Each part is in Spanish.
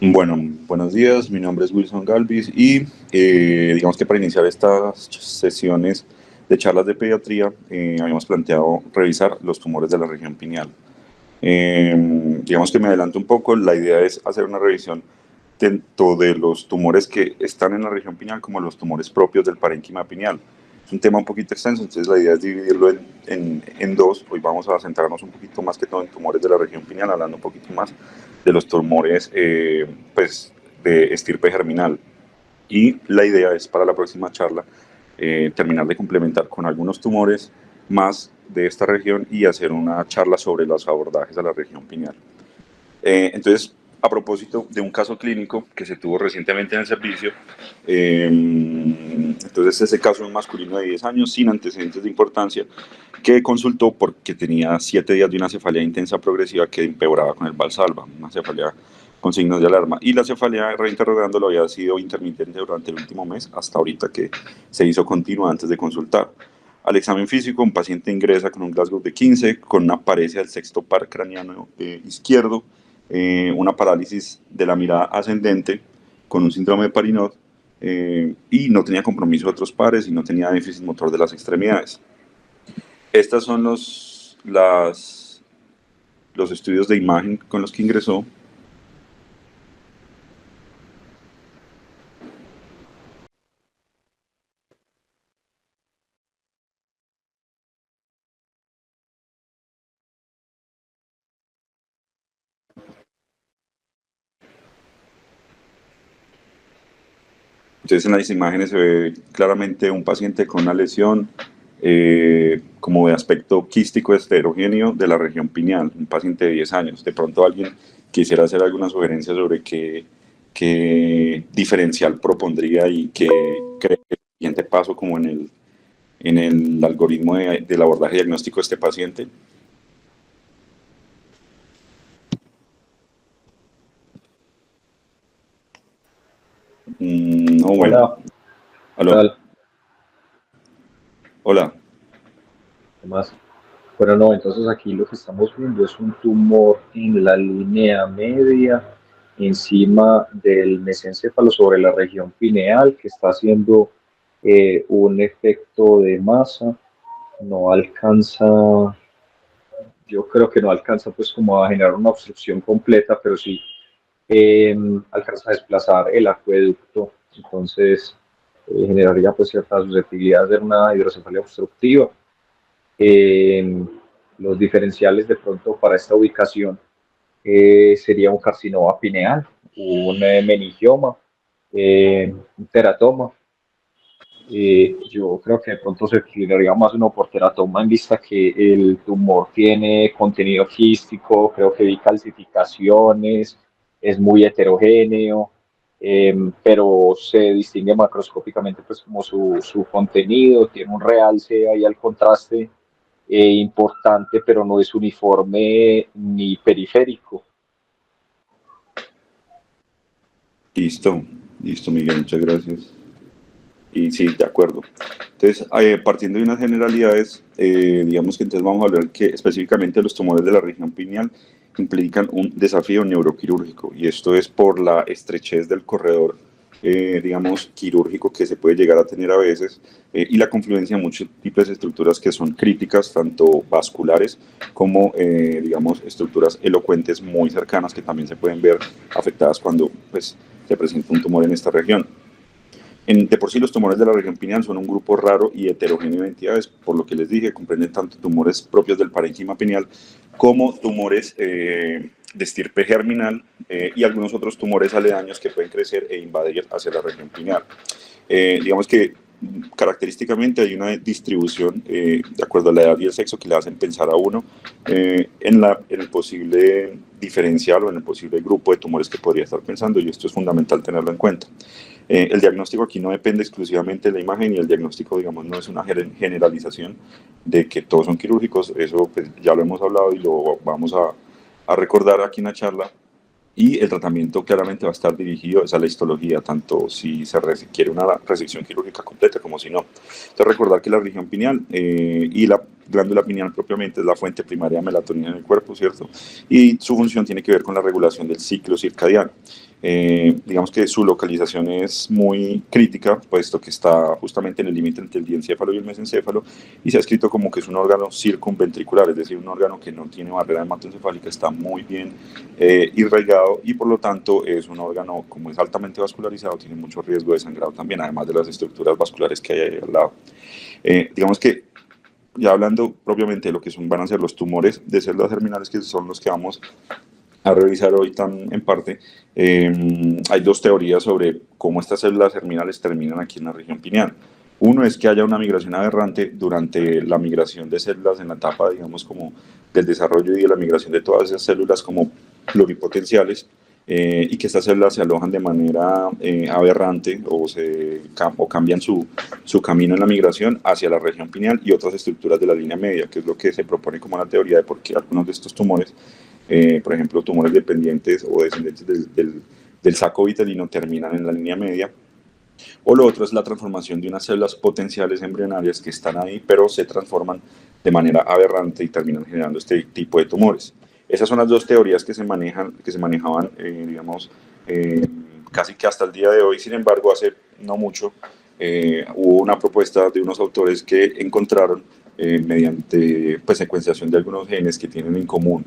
Bueno, buenos días, mi nombre es Wilson Galvis y digamos que para iniciar estas sesiones de charlas de pediatría habíamos planteado revisar los tumores de la región pineal. Digamos que me adelanto un poco, la idea es hacer una revisión tanto de los tumores que están en la región pineal como los tumores propios del parénquima pineal. Es un tema un poquito extenso, entonces la idea es dividirlo en dos. Hoy vamos a centrarnos un poquito más que todo en tumores de la región pineal, hablando un poquito más de los tumores pues, de estirpe germinal. Y la idea es para la próxima charla terminar de complementar con algunos tumores más de esta región y hacer una charla sobre los abordajes a la región pineal. Entonces, a propósito de un caso clínico que se tuvo recientemente en el servicio, entonces ese caso es un masculino de 10 años sin antecedentes de importancia que consultó porque tenía 7 días de una cefalea intensa progresiva que empeoraba con el Valsalva, una cefalea con signos de alarma. Y la cefalea, reinterrogándolo, había sido intermitente durante el último mes, hasta ahorita que se hizo continua antes de consultar. Al examen físico, un paciente ingresa con un Glasgow de 15, con una paresia del sexto par craneano izquierdo, una parálisis de la mirada ascendente, con un síndrome de Parinot, y no tenía compromiso de otros pares y no tenía déficit motor de las extremidades. Estos son los estudios de imagen con los que ingresó. Entonces en las imágenes se ve claramente un paciente con una lesión como de aspecto quístico heterogéneo de la región pineal, un paciente de 10 años. De pronto alguien quisiera hacer alguna sugerencia sobre qué diferencial propondría y qué cree que el siguiente paso como en el algoritmo del abordaje diagnóstico de este paciente. No, bueno. Hola, ¿qué Aló. tal? Hola. ¿Qué más? Bueno, no, entonces aquí lo que estamos viendo es un tumor en la línea media, encima del mesencéfalo sobre la región pineal, que está haciendo un efecto de masa. No alcanza, yo creo que no alcanza pues como a generar una obstrucción completa, pero sí alcanza a desplazar el acueducto. Entonces generaría pues cierta susceptibilidad de una hidrocefalia obstructiva. Eh, los diferenciales de pronto para esta ubicación sería un carcinoma pineal, un meningioma, un teratoma. Yo creo que de pronto se inclinaría más uno por teratoma en vista que el tumor tiene contenido quístico, creo que vi calcificaciones, es muy heterogéneo, pero se distingue macroscópicamente pues como su contenido, tiene un realce ahí al contraste importante, pero no es uniforme ni periférico. Listo, listo, Miguel, muchas gracias. Y sí, de acuerdo. Entonces, partiendo de unas generalidades, digamos que entonces vamos a hablar que específicamente los tumores de la región pineal implican un desafío neuroquirúrgico, y esto es por la estrechez del corredor, digamos, quirúrgico que se puede llegar a tener a veces, y la confluencia de múltiples estructuras que son críticas, tanto vasculares como, digamos, estructuras elocuentes muy cercanas que también se pueden ver afectadas cuando pues, se presenta un tumor en esta región. De por sí los tumores de la región pineal son un grupo raro y heterogéneo de entidades, por lo que les dije, comprenden tanto tumores propios del parénquima pineal como tumores de estirpe germinal y algunos otros tumores aledaños que pueden crecer e invadir hacia la región pineal. Digamos que característicamente hay una distribución de acuerdo a la edad y el sexo que le hacen pensar a uno en el posible diferencial o en el posible grupo de tumores que podría estar pensando, y esto es fundamental tenerlo en cuenta. El diagnóstico aquí no depende exclusivamente de la imagen, y el diagnóstico, digamos, no es una generalización de que todos son quirúrgicos. Eso pues, ya lo hemos hablado y lo vamos a recordar aquí en la charla. Y el tratamiento claramente va a estar dirigido a la histología, tanto si se requiere una resección quirúrgica completa como si no. Entonces, recordar que la región pineal y la glándula pineal propiamente es la fuente primaria de melatonina en el cuerpo, ¿cierto? Y su función tiene que ver con la regulación del ciclo circadiano. Digamos que su localización es muy crítica, puesto que está justamente en el límite entre el diencéfalo y el mesencéfalo, y se ha escrito como que es un órgano circunventricular, es decir, un órgano que no tiene barrera hematoencefálica, está muy bien irrigado, y por lo tanto es un órgano, como es altamente vascularizado, tiene mucho riesgo de sangrado también, además de las estructuras vasculares que hay ahí al lado. Digamos que ya hablando propiamente de lo que van a ser los tumores de células germinales, que son los que vamos a revisar hoy en parte, hay dos teorías sobre cómo estas células germinales terminan aquí en la región pineal. Uno es que haya una migración aberrante durante la migración de células en la etapa, digamos, como del desarrollo y de la migración de todas esas células como pluripotenciales, y que estas células se alojan de manera aberrante o cambian su camino en la migración hacia la región pineal y otras estructuras de la línea media, que es lo que se propone como la teoría de por qué algunos de estos tumores, por ejemplo, tumores dependientes o descendientes del saco vitelino, terminan en la línea media. O lo otro es la transformación de unas células potenciales embrionarias que están ahí, pero se transforman de manera aberrante y terminan generando este tipo de tumores. Esas son las dos teorías que se manejaban, digamos, casi que hasta el día de hoy. Sin embargo, hace no mucho hubo una propuesta de unos autores que encontraron, mediante pues, secuenciación de algunos genes que tienen en común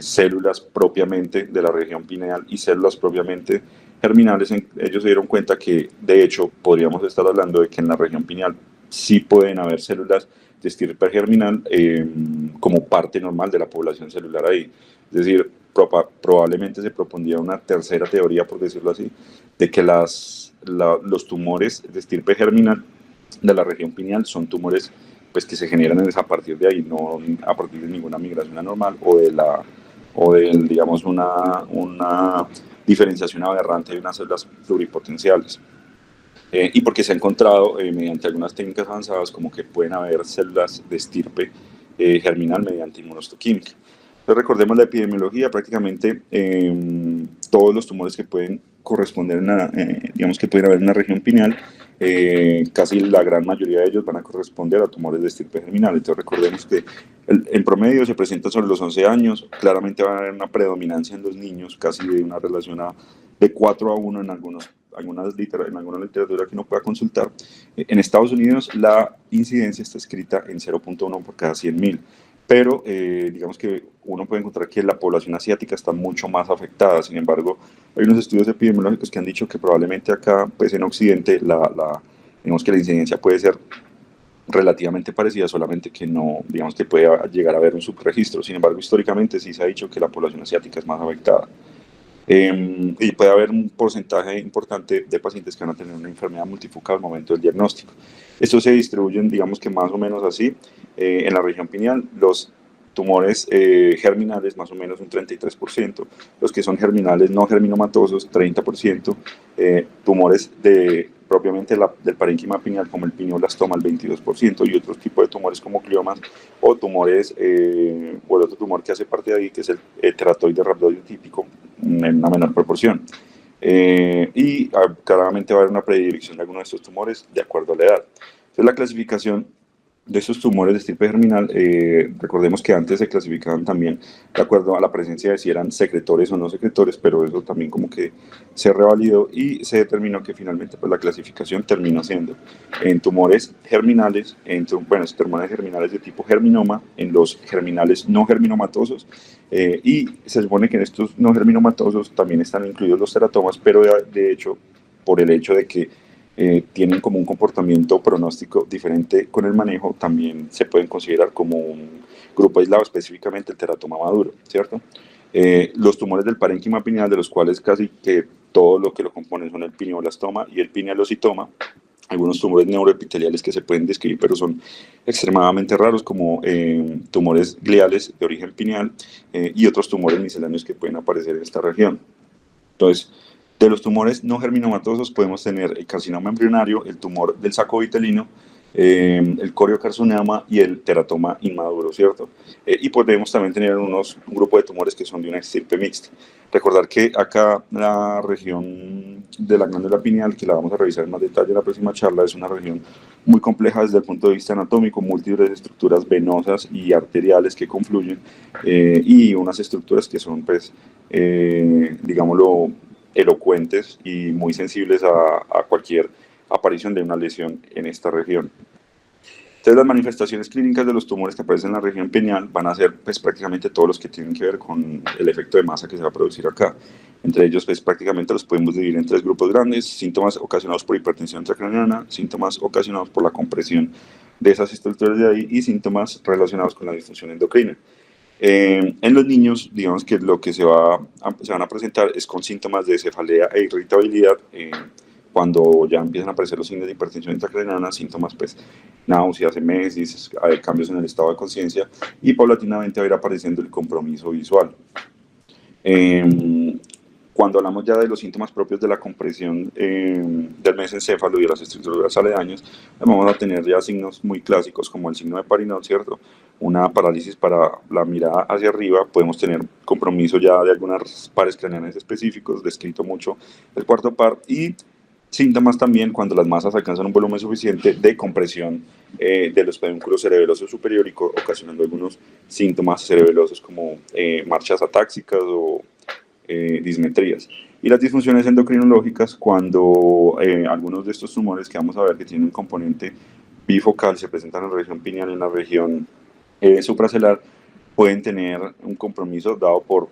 células propiamente de la región pineal y células propiamente germinales, ellos se dieron cuenta que de hecho podríamos estar hablando de que en la región pineal sí pueden haber células de estirpe germinal como parte normal de la población celular ahí. Es decir, probablemente se propondría una tercera teoría, por decirlo así, de que los tumores de estirpe germinal de la región pineal son tumores pues, que se generan a partir de ahí, no a partir de ninguna migración anormal o de digamos, una diferenciación aberrante de unas células pluripotenciales. Y porque se ha encontrado mediante algunas técnicas avanzadas como que pueden haber células de estirpe germinal mediante inmunohistoquímica. Entonces recordemos la epidemiología, prácticamente todos los tumores que pueden corresponder, digamos que pueden haber en una región pineal, casi la gran mayoría de ellos van a corresponder a tumores de estirpe germinal. Entonces recordemos que en promedio se presentan sobre los 11 años, claramente va a haber una predominancia en los niños, casi de una relación de 4-1 en alguna literatura que uno pueda consultar. En Estados Unidos la incidencia está escrita en 0.1 por cada 100.000, pero digamos que uno puede encontrar que la población asiática está mucho más afectada. Sin embargo, hay unos estudios epidemiológicos que han dicho que probablemente acá, pues en Occidente, digamos que la incidencia puede ser relativamente parecida, solamente que no, digamos que puede llegar a haber un subregistro. Sin embargo, históricamente sí se ha dicho que la población asiática es más afectada. Y puede haber un porcentaje importante de pacientes que van a tener una enfermedad multifocal al momento del diagnóstico. Estos se distribuyen, digamos que más o menos así, en la región pineal. Los tumores germinales, más o menos un 33%, los que son germinales no germinomatosos, 30%, tumores propiamente del parénquima pineal, como el pineoblastoma, el 22%, y otros tipos de tumores como gliomas o tumores, o el otro tumor que hace parte de ahí, que es el teratoide rhabdoide típico, en una menor proporción. Y claramente va a haber una predilección de algunos de estos tumores de acuerdo a la edad. Entonces, la clasificación de estos tumores de estirpe germinal, recordemos que antes se clasificaban también de acuerdo a la presencia de si eran secretores o no secretores, pero eso también como que se revalidó y se determinó que finalmente pues, la clasificación terminó siendo en tumores germinales, tumores germinales de tipo germinoma, en los germinales no germinomatosos, y se supone que en estos no germinomatosos también están incluidos los teratomas, pero de hecho, por el hecho de que tienen como un comportamiento pronóstico diferente con el manejo, también se pueden considerar como un grupo aislado, específicamente el teratoma maduro, ¿cierto? Los tumores del parénquima pineal, de los cuales casi que todo lo que lo componen son el pineoblastoma y el pinealocitoma, algunos tumores neuroepiteliales que se pueden describir, pero son extremadamente raros, como tumores gliales de origen pineal y otros tumores misceláneos que pueden aparecer en esta región. Entonces, de los tumores no germinomatosos podemos tener el carcinoma embrionario, el tumor del saco vitelino, el coriocarcinoma y el teratoma inmaduro, ¿cierto? Y podemos también tener un grupo de tumores que son de una estirpe mixta. Recordar que acá la región de la glándula pineal, que la vamos a revisar en más detalle en la próxima charla, es una región muy compleja desde el punto de vista anatómico, múltiples estructuras venosas y arteriales que confluyen, y unas estructuras que son, pues, digámoslo, elocuentes y muy sensibles a cualquier aparición de una lesión en esta región. Entonces, las manifestaciones clínicas de los tumores que aparecen en la región pineal van a ser pues, prácticamente todos los que tienen que ver con el efecto de masa que se va a producir acá. Entre ellos, pues, prácticamente los podemos dividir en tres grupos grandes: síntomas ocasionados por hipertensión intracraniana, síntomas ocasionados por la compresión de esas estructuras de ahí y síntomas relacionados con la disfunción endocrina. En los niños, digamos que lo que se van a presentar es con síntomas de cefalea e irritabilidad, cuando ya empiezan a aparecer los signos de hipertensión intracraniana, síntomas pues náuseas, emesis, cambios en el estado de conciencia, y paulatinamente va a ir apareciendo el compromiso visual. Cuando hablamos ya de los síntomas propios de la compresión del mesencéfalo y de las estructuras aledañas, vamos a tener ya signos muy clásicos como el signo de Parinot, ¿cierto? Una parálisis para la mirada hacia arriba, podemos tener compromiso ya de algunas pares craneales específicos, descrito mucho el cuarto par, y síntomas también cuando las masas alcanzan un volumen suficiente de compresión de los pedúnculos cerebelosos superior, y ocasionando algunos síntomas cerebelosos como marchas atáxicas o dismetrías. Y las disfunciones endocrinológicas cuando algunos de estos tumores que vamos a ver que tienen un componente bifocal se presentan en la región pineal y en la región supracelular, pueden tener un compromiso dado por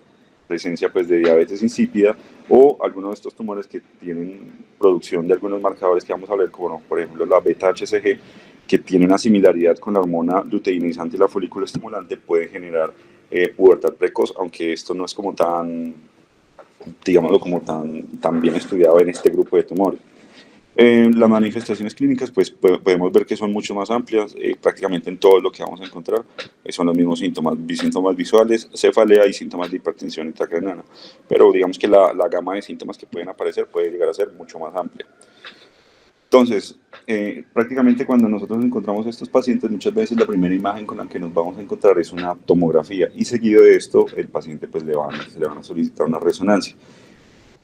presencia pues, de diabetes insípida, o algunos de estos tumores que tienen producción de algunos marcadores que vamos a ver, como por ejemplo la beta-HCG, que tiene una similaridad con la hormona luteinizante y la folículo estimulante, puede generar pubertad precoz, aunque esto no es como tan, digámoslo, como tan bien estudiado en este grupo de tumores. Las manifestaciones clínicas, pues podemos ver que son mucho más amplias, prácticamente en todo lo que vamos a encontrar son los mismos síntomas visuales, cefalea y síntomas de hipertensión intracraniana, pero digamos que la gama de síntomas que pueden aparecer puede llegar a ser mucho más amplia. Entonces, prácticamente cuando nosotros encontramos a estos pacientes, muchas veces la primera imagen con la que nos vamos a encontrar es una tomografía, y seguido de esto el paciente pues le van a solicitar una resonancia.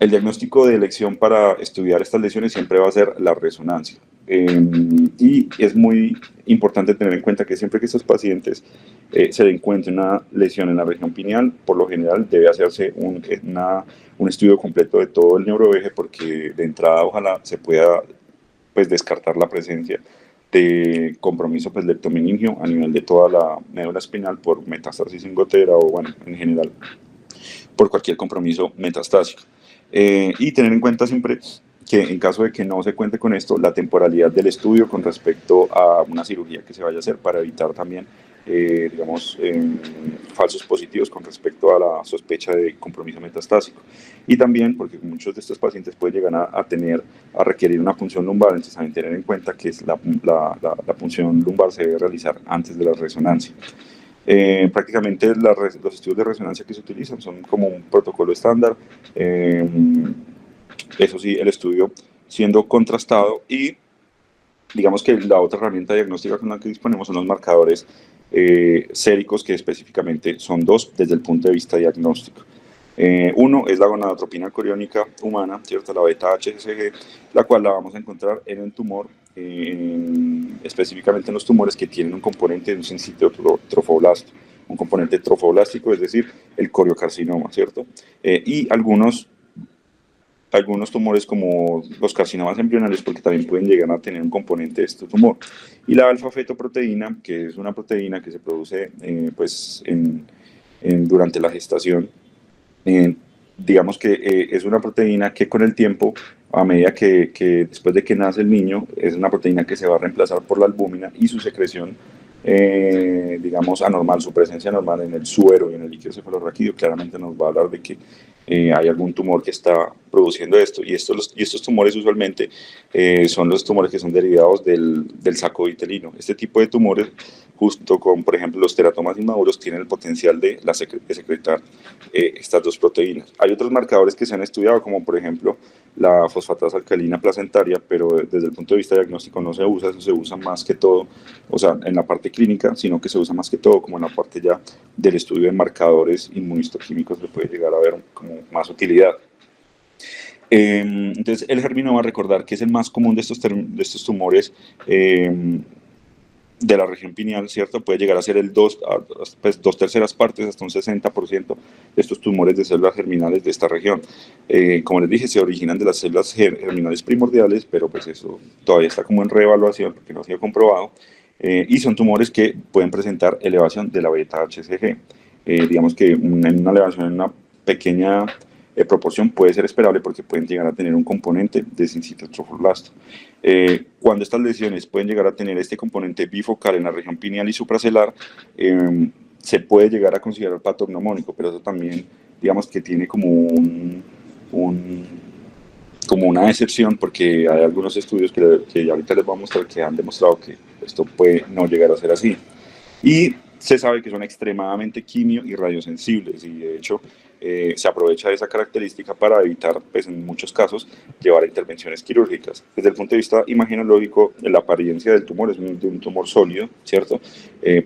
El diagnóstico de elección para estudiar estas lesiones siempre va a ser la resonancia. Y es muy importante tener en cuenta que siempre que estos pacientes se le encuentre una lesión en la región pineal, por lo general debe hacerse un estudio completo de todo el neuroeje, porque de entrada ojalá se pueda pues, descartar la presencia de compromiso pues, leptomeningio a nivel de toda la médula espinal por metástasis en gotera, o bueno, en general por cualquier compromiso metastásico. Y tener en cuenta siempre que en caso de que no se cuente con esto, la temporalidad del estudio con respecto a una cirugía que se vaya a hacer, para evitar también, digamos, falsos positivos con respecto a la sospecha de compromiso metastásico. Y también porque muchos de estos pacientes pueden llegar a requerir una punción lumbar, entonces también tener en cuenta que la punción lumbar se debe realizar antes de la resonancia. Prácticamente los estudios de resonancia que se utilizan son como un protocolo estándar, eso sí, el estudio siendo contrastado, y digamos que la otra herramienta diagnóstica con la que disponemos son los marcadores séricos, que específicamente son dos desde el punto de vista diagnóstico. Uno es la gonadotropina coriónica humana, ¿cierto? La beta-HCG, la cual la vamos a encontrar en el tumor, específicamente en los tumores que tienen un componente de un sitio trofoblasto, un componente trofoblástico, es decir, el coriocarcinoma, ¿cierto? Y algunos tumores como los carcinomas embrionarios, porque también pueden llegar a tener un componente de este tumor. Y la alfa-fetoproteína, que es una proteína que se produce pues, durante la gestación. Digamos que es una proteína que con el tiempo, a medida que después de que nace el niño, es una proteína que se va a reemplazar por la albúmina, y su secreción, digamos, anormal, su presencia normal en el suero y en el líquido cefalorraquídeo, claramente nos va a hablar de que hay algún tumor que está produciendo esto. Y estos tumores usualmente son los tumores que son derivados del saco vitelino. Este tipo de tumores, justo con, por ejemplo, los teratomas inmaduros, tienen el potencial de secretar estas dos proteínas. Hay otros marcadores que se han estudiado, como por ejemplo la fosfatasa alcalina placentaria, pero desde el punto de vista diagnóstico no se usa. Eso se usa más que todo, o sea, en la parte clínica, sino que se usa más que todo como en la parte ya del estudio de marcadores inmunistoquímicos, le puede llegar a ver como más utilidad. Entonces, el germinoma, recordar que es el más común de estos tumores de la región pineal, ¿cierto? Puede llegar a ser el 2, pues 2/3 partes, hasta un 60% de estos tumores de células germinales de esta región. Como les dije, se originan de las células germinales primordiales, pero pues eso todavía está como en reevaluación porque no ha sido comprobado. Y son tumores que pueden presentar elevación de la beta HCG. Digamos que una elevación en una pequeña proporción puede ser esperable porque pueden llegar a tener un componente de sincito trofoblast. Cuando estas lesiones pueden llegar a tener este componente bifocal en la región pineal y supracelular, se puede llegar a considerar patognomónico, pero eso también, digamos que tiene como como una excepción, porque hay algunos estudios que ahorita les voy a mostrar que han demostrado que esto puede no llegar a ser así. Y se sabe que son extremadamente quimio y radiosensibles, y de hecho se aprovecha de esa característica para evitar, pues en muchos casos, llevar a intervenciones quirúrgicas. Desde el punto de vista imagenológico, la apariencia del tumor es de un tumor sólido, ¿cierto?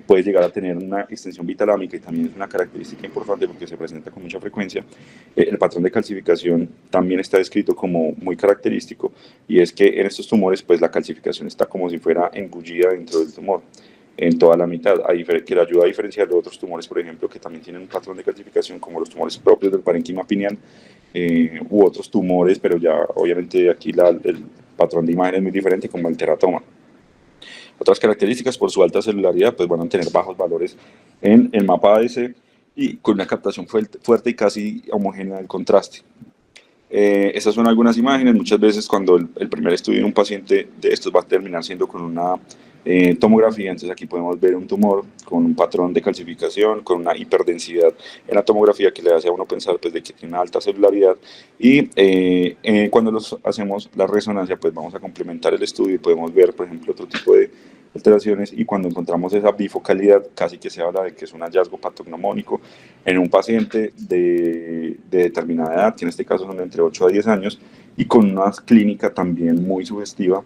Puede llegar a tener una extensión vitalámica y también es una característica importante porque se presenta con mucha frecuencia. El patrón de calcificación también está descrito como muy característico, y es que en estos tumores, pues la calcificación está como si fuera engullida dentro del tumor en toda la mitad, que le ayuda a diferenciar de otros tumores, por ejemplo, que también tienen un patrón de calcificación, como los tumores propios del parénquima pineal u otros tumores, pero ya obviamente aquí el patrón de imagen es muy diferente, como el teratoma. Otras características, por su alta celularidad, pues van a tener bajos valores en el mapa ADC y con una captación fuerte y casi homogénea del contraste. Estas son algunas imágenes. Muchas veces cuando el primer estudio en un paciente de estos va a terminar siendo con una tomografía, entonces aquí podemos ver un tumor con un patrón de calcificación, con una hiperdensidad en la tomografía que le hace a uno pensar pues, de que tiene una alta celularidad, y cuando hacemos la resonancia pues vamos a complementar el estudio y podemos ver, por ejemplo, otro tipo de alteraciones, y cuando encontramos esa bifocalidad casi que se habla de que es un hallazgo patognomónico en un paciente de determinada edad, que en este caso son de entre 8 a 10 años, y con una clínica también muy sugestiva,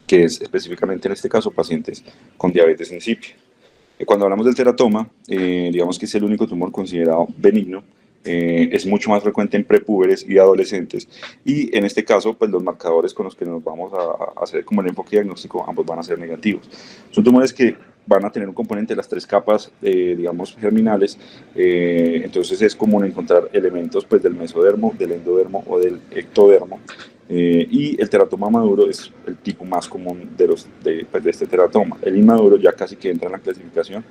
que es específicamente en este caso pacientes con diabetes insípida. Cuando hablamos del teratoma, digamos que es el único tumor considerado benigno. Es mucho más frecuente en prepúberes y adolescentes, y en este caso pues los marcadores con los que nos vamos a hacer como el enfoque diagnóstico, ambos van a ser negativos. Son tumores que van a tener un componente de las 3 capas, digamos, germinales, entonces es común encontrar elementos pues del mesodermo, del endodermo o del ectodermo, y el teratoma maduro es el tipo más común de este teratoma. El inmaduro ya casi que entra en la clasificación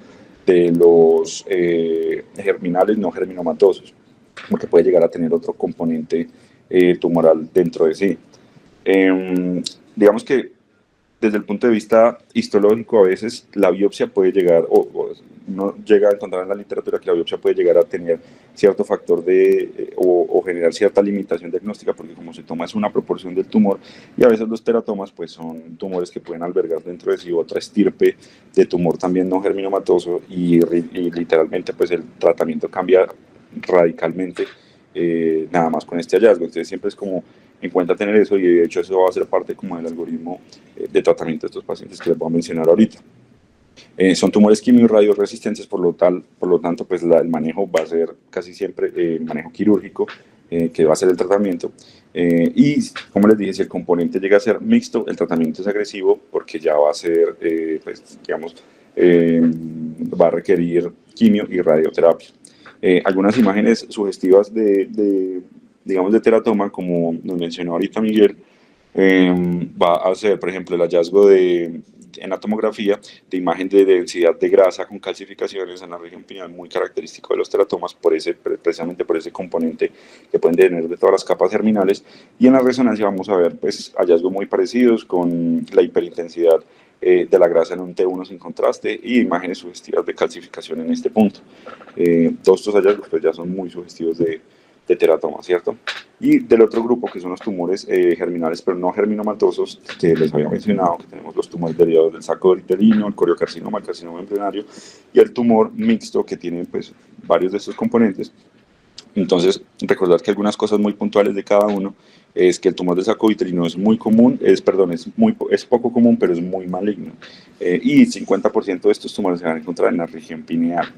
de los germinales no germinomatosos, porque puede llegar a tener otro componente tumoral dentro de sí. Digamos que desde el punto de vista histológico, a veces la biopsia puede llegar, o no llega a encontrar en la literatura que la biopsia puede llegar a tener cierto factor o generar cierta limitación diagnóstica, porque como se toma es una proporción del tumor, y a veces los teratomas pues son tumores que pueden albergar dentro de sí otra estirpe de tumor también no germinomatoso, y literalmente pues el tratamiento cambia radicalmente nada más con este hallazgo. Entonces siempre es como en cuenta tener eso, y de hecho eso va a ser parte como del algoritmo de tratamiento de estos pacientes que les voy a mencionar ahorita. Son tumores quimio y radioresistentes, por lo tanto pues el manejo va a ser casi siempre manejo quirúrgico, que va a ser el tratamiento, y como les dije, si el componente llega a ser mixto, el tratamiento es agresivo porque ya va a ser, pues digamos, va a requerir quimio y radioterapia. Algunas imágenes sugestivas digamos, de teratoma, como nos mencionó ahorita Miguel, va a ser, por ejemplo, el hallazgo en la tomografía de imagen de densidad de grasa con calcificaciones en la región pineal, muy característico de los teratomas, precisamente por ese componente que pueden tener de todas las capas germinales. Y en la resonancia vamos a ver pues, hallazgos muy parecidos con la hiperintensidad de la grasa en un T1 sin contraste y imágenes sugestivas de calcificación en este punto. Todos estos hallazgos pues, ya son muy sugestivos de teratoma, ¿cierto? Y del otro grupo, que son los tumores germinales pero no germinomatosos, que les había mencionado, que tenemos los tumores derivados del saco uterino, el coriocarcinoma, el carcinoma embrionario, y el tumor mixto, que tiene pues varios de estos componentes. Entonces, recordar que algunas cosas muy puntuales de cada uno es que el tumor del saco uterino es muy común, es poco común, pero es muy maligno. Y 50% de estos tumores se van a encontrar en la región pineal.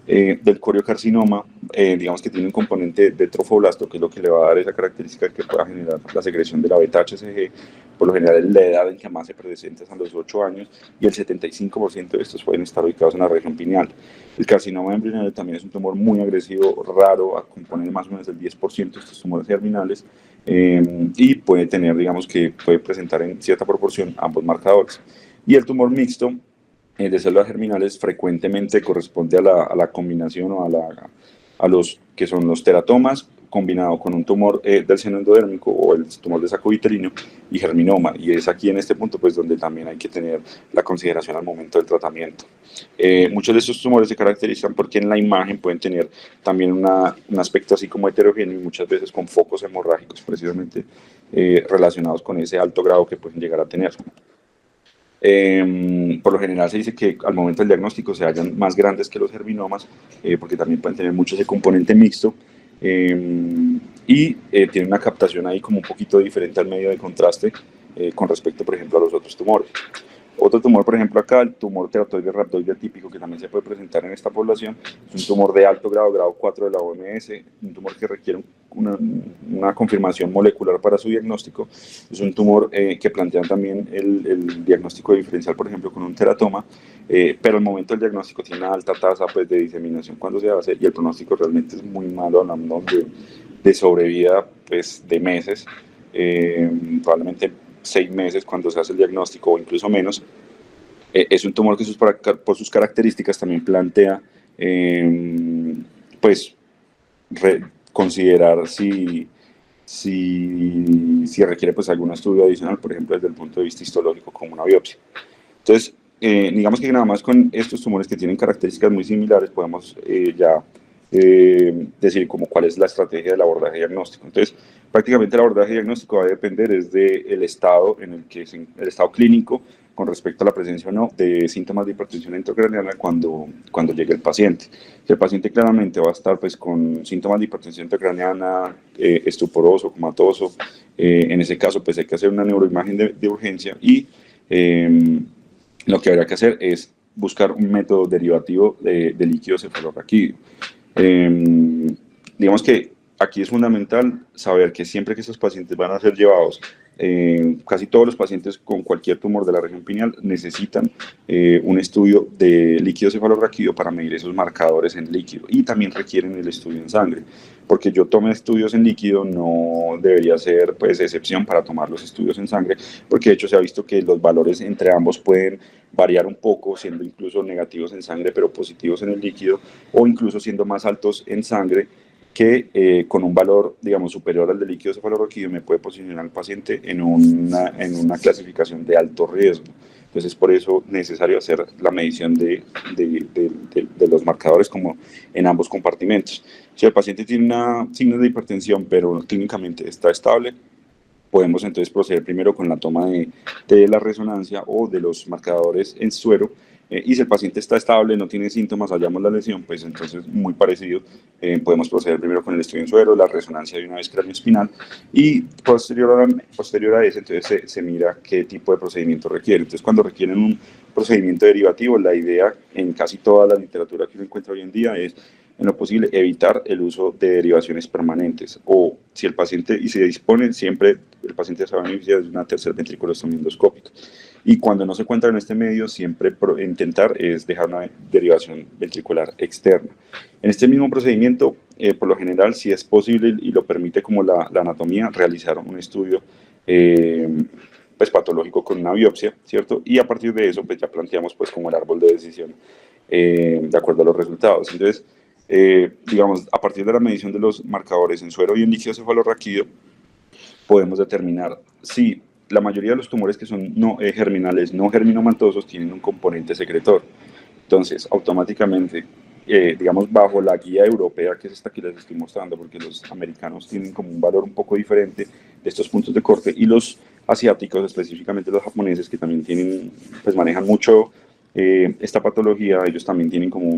Del coriocarcinoma, digamos que tiene un componente de trofoblasto, que es lo que le va a dar esa característica que pueda generar la secreción de la beta-HCG. Por lo general, la edad en que más se presenta es a los 8 años, y el 75% de estos pueden estar ubicados en la región pineal. El carcinoma embrionario también es un tumor muy agresivo, raro, compone más o menos el 10% de estos tumores germinales, y puede tener, digamos que puede presentar en cierta proporción ambos marcadores. Y el tumor mixto de células germinales frecuentemente corresponde a la combinación o a los que son los teratomas combinado con un tumor del seno endodérmico o el tumor de saco uterino y germinoma, y es aquí en este punto pues donde también hay que tener la consideración al momento del tratamiento. Muchos de estos tumores se caracterizan porque en la imagen pueden tener también un aspecto así como heterogéneo y muchas veces con focos hemorrágicos precisamente relacionados con ese alto grado que pueden llegar a tener. Por lo general se dice que al momento del diagnóstico se hallan más grandes que los germinomas, porque también pueden tener mucho ese componente mixto, y tienen una captación ahí como un poquito diferente al medio de contraste con respecto, por ejemplo, a los otros tumores. Otro tumor, por ejemplo, acá, el tumor teratoide rhabdoide atípico, que también se puede presentar en esta población, es un tumor de alto grado, grado 4 de la OMS, un tumor que requiere una confirmación molecular para su diagnóstico. Es un tumor que plantean también el diagnóstico diferencial, por ejemplo, con un teratoma, pero al momento del diagnóstico tiene una alta tasa pues, de diseminación cuando se hace, y el pronóstico realmente es muy malo, hablando de sobrevida pues, de meses, probablemente 6 meses cuando se hace el diagnóstico o incluso menos. Es un tumor que por sus características también plantea pues considerar si requiere pues algún estudio adicional, por ejemplo desde el punto de vista histológico como una biopsia. Entonces, digamos que nada más con estos tumores que tienen características muy similares podemos ya decir como cuál es la estrategia del abordaje diagnóstico. Entonces, prácticamente el abordaje diagnóstico va a depender del estado en el que el estado clínico con respecto a la presencia o no de síntomas de hipertensión intracraneal cuando llegue el paciente. Si el paciente claramente va a estar pues, con síntomas de hipertensión intracraneana, estuporoso, comatoso, en ese caso pues hay que hacer una neuroimagen de urgencia, y lo que habría que hacer es buscar un método derivativo de líquido cefalorraquídeo. Digamos que aquí es fundamental saber que siempre que estos pacientes van a ser llevados, casi todos los pacientes con cualquier tumor de la región pineal necesitan un estudio de líquido cefalorraquídeo para medir esos marcadores en líquido, y también requieren el estudio en sangre, porque yo tome estudios en líquido no debería ser pues excepción para tomar los estudios en sangre, porque de hecho se ha visto que los valores entre ambos pueden variar un poco, siendo incluso negativos en sangre pero positivos en el líquido, o incluso siendo más altos en sangre que con un valor, digamos, superior al del líquido cefalorraquídeo me puede posicionar al paciente en una clasificación de alto riesgo. Entonces es por eso necesario hacer la medición de los marcadores como en ambos compartimentos. Si el paciente tiene signos de hipertensión pero clínicamente está estable, podemos entonces proceder primero con la toma de la resonancia o de los marcadores en suero, y si el paciente está estable, no tiene síntomas, hallamos la lesión, pues entonces muy parecido, podemos proceder primero con el estudio en suero, la resonancia de una vez craneoespinal, y posterior a eso entonces se mira qué tipo de procedimiento requiere. Entonces cuando requieren un procedimiento derivativo, la idea en casi toda la literatura que uno encuentra hoy en día es, en lo posible, evitar el uso de derivaciones permanentes, o si el paciente, y se dispone, siempre el paciente se va a beneficiar de una tercera ventriculostomía endoscópica. Y cuando no se encuentra en este medio, siempre intentar es dejar una derivación ventricular externa. En este mismo procedimiento, por lo general, si es posible y lo permite como la anatomía, realizar un estudio pues, patológico con una biopsia, ¿cierto? Y a partir de eso, pues ya planteamos pues como el árbol de decisión de acuerdo a los resultados. Entonces, digamos, a partir de la medición de los marcadores en suero y en líquido cefalorraquídeo, podemos determinar si la mayoría de los tumores que son germinales, no germinomatosos, tienen un componente secretor. Entonces, automáticamente, digamos, bajo la guía europea, que es esta que les estoy mostrando, porque los americanos tienen como un valor un poco diferente de estos puntos de corte, y los asiáticos, específicamente los japoneses, que también tienen, pues manejan mucho esta patología, ellos también tienen como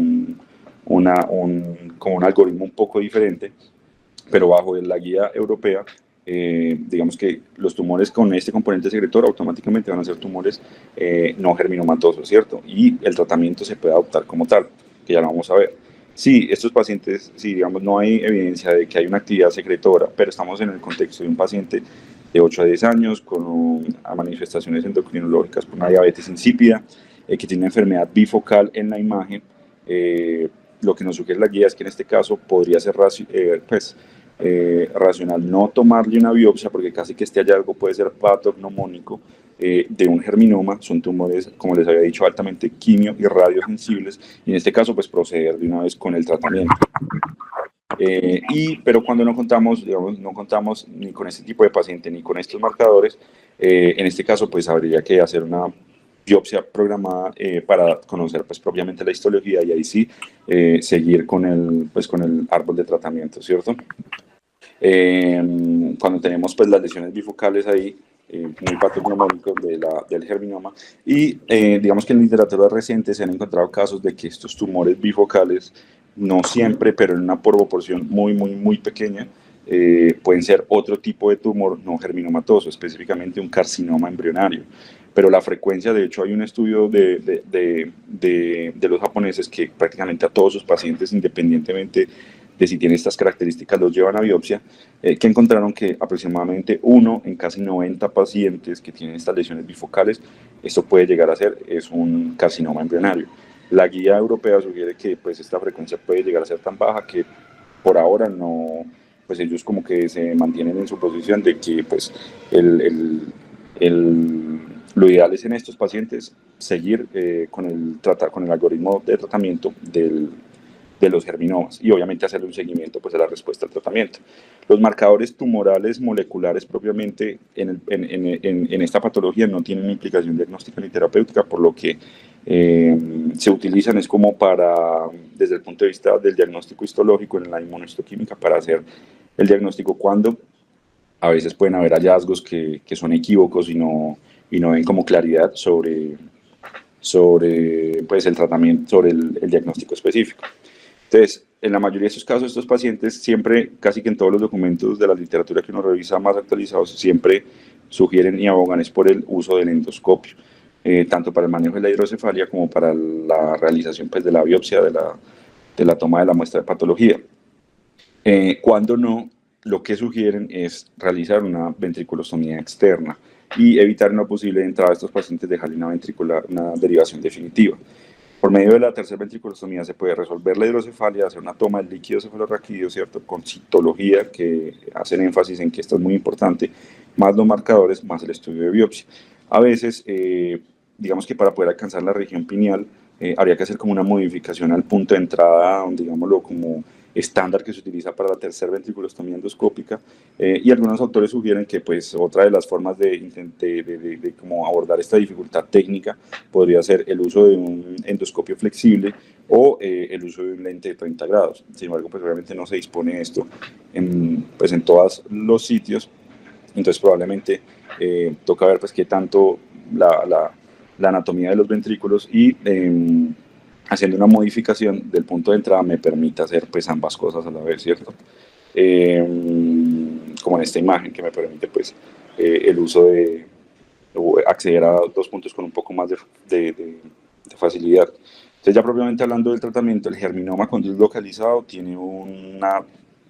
como un algoritmo un poco diferente, pero bajo la guía europea, digamos que los tumores con este componente secretor automáticamente van a ser tumores no germinomatosos, ¿cierto? Y el tratamiento se puede adoptar como tal, que ya lo vamos a ver. Sí, estos pacientes, sí, digamos, no hay evidencia de que hay una actividad secretora, pero estamos en el contexto de un paciente de 8 a 10 años a manifestaciones endocrinológicas por una diabetes insípida, que tiene una enfermedad bifocal en la imagen. Lo que nos sugiere la guía es que en este caso podría ser racional no tomarle una biopsia porque casi que este hallazgo puede ser patognomónico de un germinoma. Son tumores, como les había dicho, altamente quimio y radiosensibles, y en este caso pues proceder de una vez con el tratamiento. Pero cuando no contamos, digamos, no contamos ni con este tipo de paciente ni con estos marcadores, en este caso pues habría que hacer una biopsia programada para conocer pues propiamente la histología y ahí sí seguir con el árbol de tratamiento, ¿cierto? Cuando tenemos pues las lesiones bifocales ahí, muy patognomónicos del germinoma, y digamos que en literatura reciente se han encontrado casos de que estos tumores bifocales, no siempre, pero en una proporción muy pequeña, pueden ser otro tipo de tumor no germinomatoso, específicamente un carcinoma embrionario. Pero la frecuencia, de hecho, hay un estudio de los japoneses que prácticamente a todos sus pacientes, independientemente de si tiene estas características, los llevan a biopsia, que encontraron que aproximadamente 1 en casi 90 pacientes que tienen estas lesiones bifocales, esto puede llegar a ser es un carcinoma embrionario. La guía europea sugiere que pues esta frecuencia puede llegar a ser tan baja que por ahora no, pues ellos como que se mantienen en su posición de que pues lo ideal es en estos pacientes seguir con el algoritmo de tratamiento de los germinomas y obviamente hacerle un seguimiento pues, a la respuesta al tratamiento. Los marcadores tumorales moleculares propiamente en esta patología no tienen implicación diagnóstica ni terapéutica, por lo que se utilizan es como desde el punto de vista del diagnóstico histológico en la inmunohistoquímica, para hacer el diagnóstico cuando a veces pueden haber hallazgos que son equívocos y no ven como claridad sobre pues, el tratamiento, sobre el diagnóstico específico. Entonces, en la mayoría de estos casos, estos pacientes siempre, casi que en todos los documentos de la literatura que uno revisa más actualizados, siempre sugieren y abogan es por el uso del endoscopio, tanto para el manejo de la hidrocefalia como para la realización pues, de la biopsia, de la toma de la muestra de patología. Cuando no, lo que sugieren es realizar una ventriculostomía externa y evitar una posible entrada de estos pacientes, dejarle una derivación definitiva. Por medio de la tercera ventriculostomía se puede resolver la hidrocefalia, hacer una toma del líquido cefalorraquídeo, ¿cierto? Con citología, que hacen énfasis en que esto es muy importante, más los marcadores, más el estudio de biopsia. A veces, digamos que para poder alcanzar la región pineal, habría que hacer como una modificación al punto de entrada, digámoslo, como estándar que se utiliza para la tercera ventriculostomía endoscópica, y algunos autores sugieren que pues otra de las formas de cómo abordar esta dificultad técnica podría ser el uso de un endoscopio flexible o el uso de un lente de 30 grados. Sin embargo, pues obviamente no se dispone esto pues en todos los sitios, entonces probablemente toca ver pues qué tanto la anatomía de los ventrículos y haciendo una modificación del punto de entrada me permite hacer pues ambas cosas a la vez, ¿cierto? Como en esta imagen que me permite pues el uso de acceder a dos puntos con un poco más de facilidad. Entonces ya propiamente hablando del tratamiento, el germinoma cuando es localizado tiene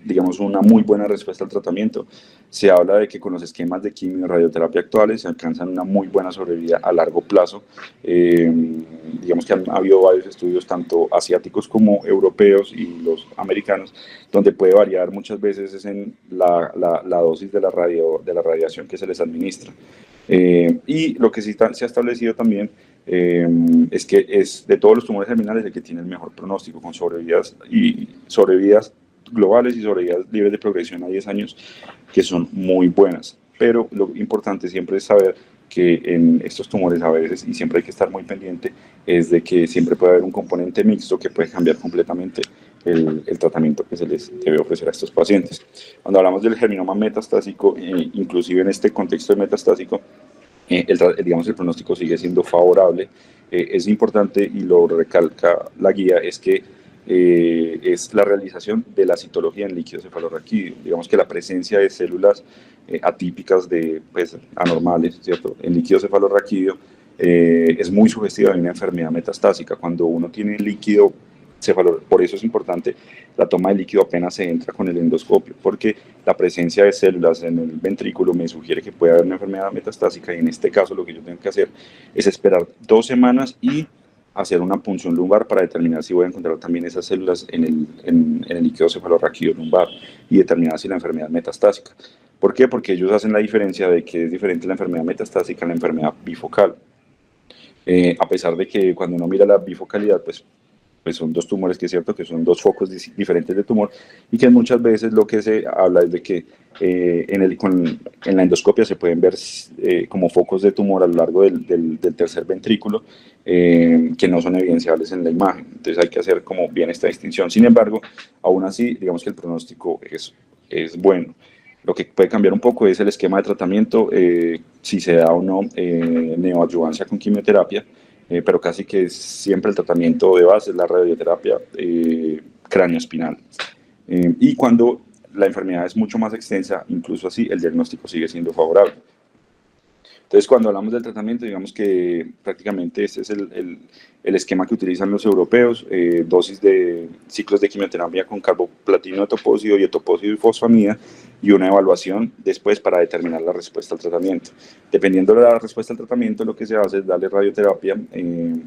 digamos, una muy buena respuesta al tratamiento. Se habla de que con los esquemas de quimio y radioterapia actuales se alcanzan una muy buena sobrevida a largo plazo. Digamos que han habido varios estudios, tanto asiáticos como europeos y los americanos, donde puede variar muchas veces es en la dosis de la radiación que se les administra. Y lo que sí se ha establecido también es que es de todos los tumores germinales el que tiene el mejor pronóstico, con sobrevidas globales y sobrevidas libres de progresión a 10 años, que son muy buenas. Pero lo importante siempre es saber que en estos tumores a veces, y siempre hay que estar muy pendiente, es de que siempre puede haber un componente mixto que puede cambiar completamente el tratamiento que se les debe ofrecer a estos pacientes. Cuando hablamos del germinoma metastásico, inclusive en este contexto de metastásico, digamos el pronóstico sigue siendo favorable. Es importante, y lo recalca la guía, es que es la realización de la citología en líquido cefalorraquídeo. Digamos que la presencia de células atípicas pues, anormales, ¿cierto? En líquido cefalorraquídeo es muy sugestiva de una enfermedad metastásica. Cuando uno tiene líquido por eso es importante la toma de líquido apenas se entra con el endoscopio, porque la presencia de células en el ventrículo me sugiere que puede haber una enfermedad metastásica, y en este caso lo que yo tengo que hacer es esperar 2 semanas y hacer una punción lumbar para determinar si voy a encontrar también esas células en el líquido cefalorraquídeo lumbar y determinar si la enfermedad es metastásica. ¿Por qué? Porque ellos hacen la diferencia de que es diferente la enfermedad metastásica a la enfermedad bifocal. A pesar de que cuando uno mira la bifocalidad, pues son dos tumores que es cierto que son dos focos diferentes de tumor, y que muchas veces lo que se habla es de que en la endoscopia se pueden ver como focos de tumor a lo largo del tercer ventrículo, que no son evidenciables en la imagen. Entonces hay que hacer como bien esta distinción. Sin embargo, aún así, digamos que el pronóstico es bueno. Lo que puede cambiar un poco es el esquema de tratamiento, si se da o no neoadyuvancia con quimioterapia, pero casi que siempre el tratamiento de base es la radioterapia cráneoespinal. Y cuando la enfermedad es mucho más extensa, incluso así, el diagnóstico sigue siendo favorable. Entonces, cuando hablamos del tratamiento, digamos que prácticamente este es el esquema que utilizan los europeos: dosis de ciclos de quimioterapia con carboplatino etopósido y etopósido y fosfamida, y una evaluación después para determinar la respuesta al tratamiento. Dependiendo de la respuesta al tratamiento, lo que se hace es darle radioterapia,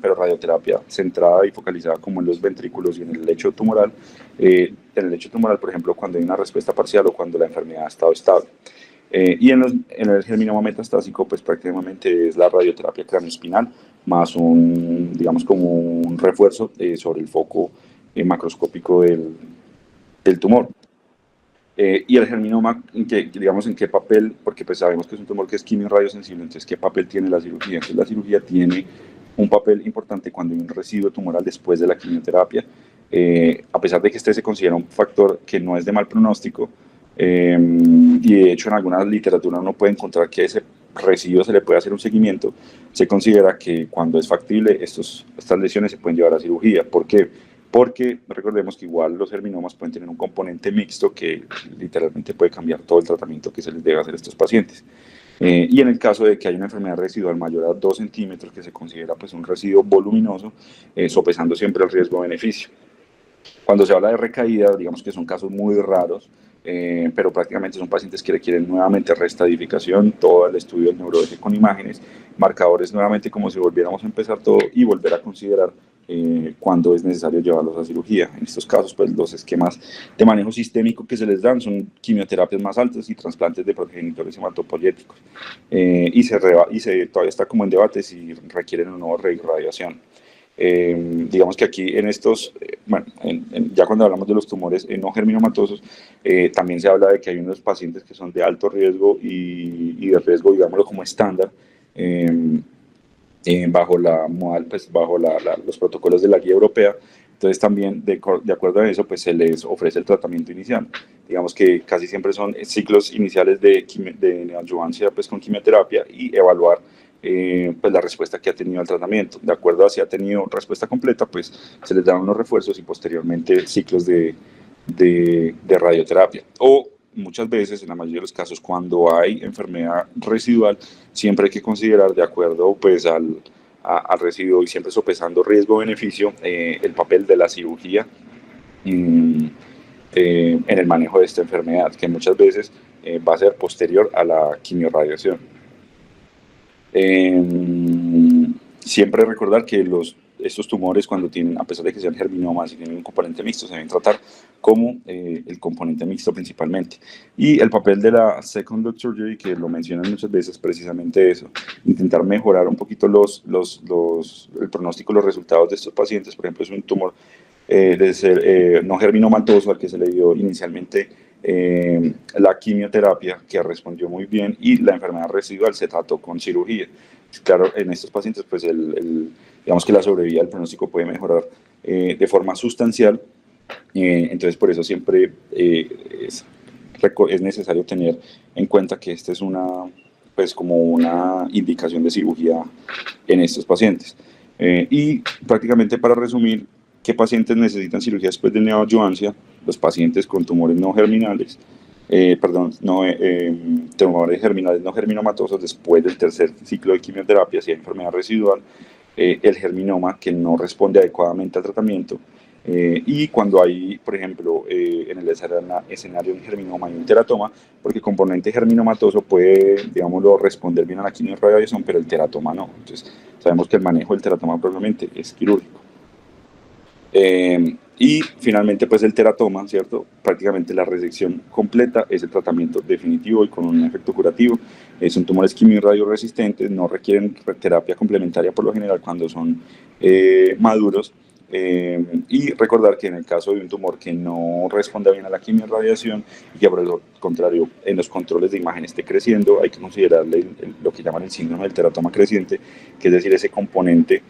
pero radioterapia centrada y focalizada como en los ventrículos y en el lecho tumoral. En el lecho tumoral, por ejemplo, cuando hay una respuesta parcial o cuando la enfermedad ha estado estable. Y en el germinoma metastásico, pues prácticamente es la radioterapia craneoespinal más digamos, como un refuerzo sobre el foco macroscópico del tumor. Y el germinoma, digamos, ¿en qué papel? Porque pues sabemos que es un tumor que es quimio-radiosensible, entonces ¿qué papel tiene la cirugía? Entonces la cirugía tiene un papel importante cuando hay un residuo tumoral después de la quimioterapia. A pesar de que este se considera un factor que no es de mal pronóstico, y de hecho en alguna literatura uno puede encontrar que ese residuo se le puede hacer un seguimiento, se considera que cuando es factible estas lesiones se pueden llevar a cirugía. ¿Por qué? Porque recordemos que igual los germinomas pueden tener un componente mixto que literalmente puede cambiar todo el tratamiento que se les debe hacer a estos pacientes. Y en el caso de que haya una enfermedad residual mayor a 2 centímetros, que se considera pues un residuo voluminoso, sopesando siempre el riesgo-beneficio. Cuando se habla de recaída, digamos que son casos muy raros, pero prácticamente son pacientes que requieren nuevamente restadificación, todo el estudio del neuroeje con imágenes, marcadores nuevamente como si volviéramos a empezar todo y volver a considerar cuando es necesario llevarlos a cirugía. En estos casos, pues los esquemas de manejo sistémico que se les dan son quimioterapias más altas y trasplantes de progenitores hematopoyéticos. Todavía está como en debate si requieren o no reirradiación. Digamos que aquí en estos, bueno, ya cuando hablamos de los tumores no germinomatosos, también se habla de que hay unos pacientes que son de alto riesgo y de riesgo, digámoslo, como estándar, bajo los protocolos de la guía europea. Entonces también de acuerdo a eso pues se les ofrece el tratamiento inicial. Digamos que casi siempre son ciclos iniciales de neoadyuvancia pues con quimioterapia y evaluar pues la respuesta que ha tenido al tratamiento. De acuerdo a si ha tenido respuesta completa, pues se les dan unos refuerzos y posteriormente ciclos de radioterapia. O muchas veces, en la mayoría de los casos, cuando hay enfermedad residual, siempre hay que considerar, de acuerdo pues al residuo y siempre sopesando riesgo-beneficio, el papel de la cirugía en el manejo de esta enfermedad, que muchas veces va a ser posterior a la quimiorradiación. Siempre recordar que estos tumores, cuando tienen, a pesar de que sean germinomas y tienen un componente mixto, se deben tratar como el componente mixto principalmente. Y el papel de la second look surgery, que lo mencionan muchas veces, precisamente eso: intentar mejorar un poquito el pronóstico, los resultados de estos pacientes. Por ejemplo, es un tumor no germinomatoso al que se le dio inicialmente la quimioterapia, que respondió muy bien, y la enfermedad residual se trató con cirugía. Claro, en estos pacientes pues digamos que la sobrevida del pronóstico puede mejorar de forma sustancial. Entonces por eso siempre es necesario tener en cuenta que esta es pues como una indicación de cirugía en estos pacientes. Y prácticamente, para resumir, ¿qué pacientes necesitan cirugía después de neoadyuvancia? Los pacientes con tumores no germinales, tumores germinales no germinomatosos después del tercer ciclo de quimioterapia, si hay enfermedad residual, el germinoma que no responde adecuadamente al tratamiento, Y cuando hay, por ejemplo, en el escenario de un germinoma y un teratoma, porque el componente germinomatoso puede, digámoslo, responder bien a la quimiorradiación, pero el teratoma no. Entonces, sabemos que el manejo del teratoma propiamente es quirúrgico. Y finalmente, pues el teratoma, ¿cierto? Prácticamente la resección completa es el tratamiento definitivo y con un efecto curativo. Son tumores quimio-radioresistentes, no requieren terapia complementaria por lo general cuando son maduros. Y recordar que en el caso de un tumor que no responda bien a la quimiorradiación y que por el contrario en los controles de imagen esté creciendo, hay que considerarle lo que llaman el síndrome del teratoma creciente, que es decir, ese componente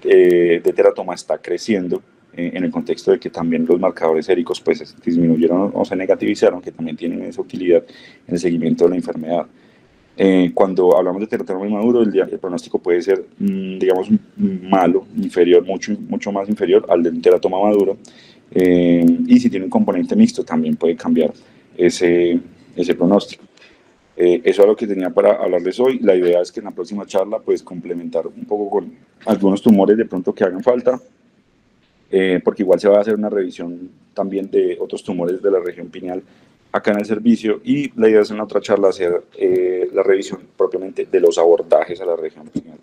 de teratoma está creciendo en el contexto de que también los marcadores séricos pues disminuyeron o se negativizaron, que también tienen esa utilidad en el seguimiento de la enfermedad. Cuando hablamos de teratoma inmaduro, el pronóstico puede ser, digamos, malo, inferior, mucho más inferior al del teratoma maduro. Y si tiene un componente mixto, también puede cambiar ese pronóstico. Eso es lo que tenía para hablarles hoy. La idea es que en la próxima charla, pues, complementar un poco con algunos tumores de pronto que hagan falta, porque igual se va a hacer una revisión también de otros tumores de la región pineal acá en el servicio, y la idea es en la otra charla hacer la revisión propiamente de los abordajes a la región pineal.